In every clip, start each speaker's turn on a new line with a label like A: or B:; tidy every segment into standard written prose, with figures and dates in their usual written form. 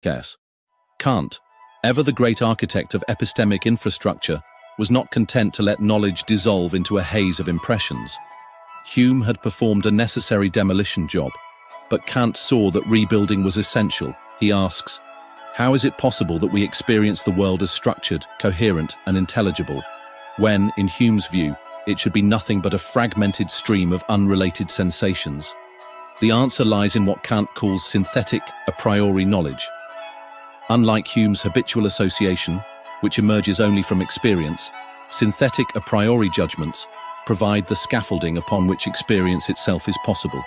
A: Yes. Kant, ever the great architect of epistemic infrastructure, was not content to let knowledge dissolve into a haze of impressions. Hume had performed a necessary demolition job, but Kant saw that rebuilding was essential. He asks, how is it possible that we experience the world as structured, coherent, and intelligible, when, in Hume's view, it should be nothing but a fragmented stream of unrelated sensations? The answer lies in what Kant calls synthetic a priori knowledge. Unlike Hume's habitual association, which emerges only from experience, synthetic a priori judgments provide the scaffolding upon which experience itself is possible.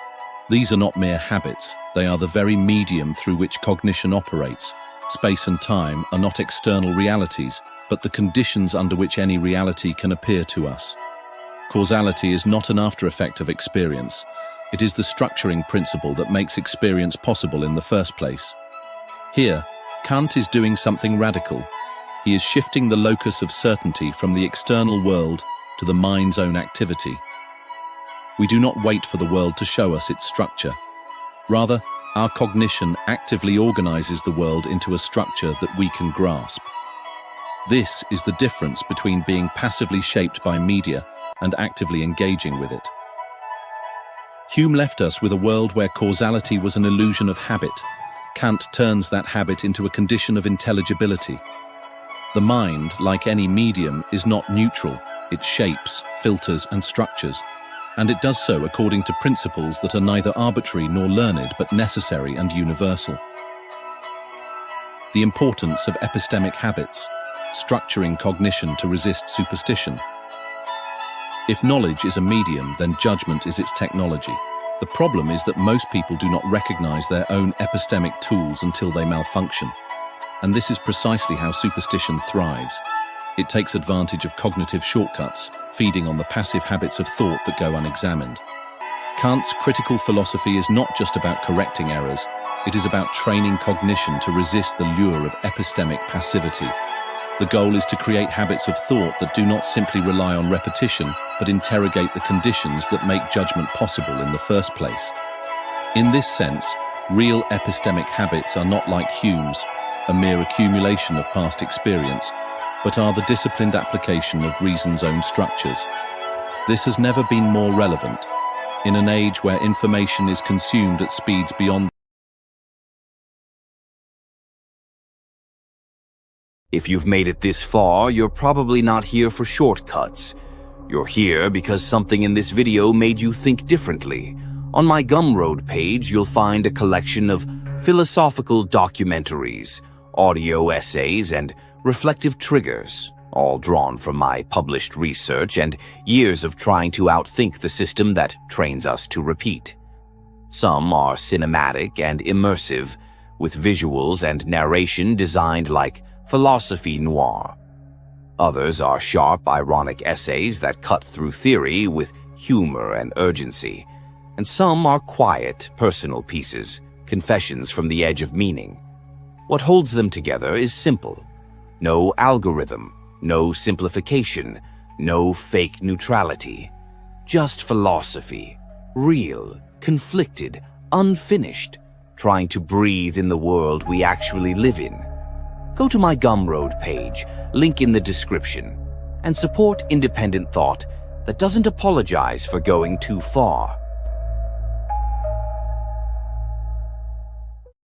A: These are not mere habits, they are the very medium through which cognition operates. Space and time are not external realities, but the conditions under which any reality can appear to us. Causality is not an after-effect of experience. It is the structuring principle that makes experience possible in the first place. Here, Kant is doing something radical. He is shifting the locus of certainty from the external world to the mind's own activity. We do not wait for the world to show us its structure. Rather, our cognition actively organizes the world into a structure that we can grasp. This is the difference between being passively shaped by media and actively engaging with it. Hume left us with a world where causality was an illusion of habit. Kant turns that habit into a condition of intelligibility. The mind, like any medium, is not neutral. It shapes, filters, and structures, and it does so according to principles that are neither arbitrary nor learned, but necessary and universal. The importance of epistemic habits, structuring cognition to resist superstition. If knowledge is a medium, then judgment is its technology. The problem is that most people do not recognize their own epistemic tools until they malfunction. And this is precisely how superstition thrives. It takes advantage of cognitive shortcuts, feeding on the passive habits of thought that go unexamined. Kant's critical philosophy is not just about correcting errors, it is about training cognition to resist the lure of epistemic passivity. The goal is to create habits of thought that do not simply rely on repetition, but interrogate the conditions that make judgment possible in the first place. In this sense, real epistemic habits are not like Hume's, a mere accumulation of past experience, but are the disciplined application of reason's own structures. This has never been more relevant. In an age where information is consumed at speeds beyond.
B: If you've made it this far, you're probably not here for shortcuts. You're here because something in this video made you think differently. On my Gumroad page, you'll find a collection of philosophical documentaries, audio essays, and reflective triggers, all drawn from my published research and years of trying to outthink the system that trains us to repeat. Some are cinematic and immersive, with visuals and narration designed like philosophy noir. Others are sharp, ironic essays that cut through theory with humor and urgency. And some are quiet, personal pieces, confessions from the edge of meaning. What holds them together is simple. No algorithm, no simplification, no fake neutrality. Just philosophy, real, conflicted, unfinished, trying to breathe in the world we actually live in. Go to my Gumroad page, link in the description, and support independent thought that doesn't apologize for going too far.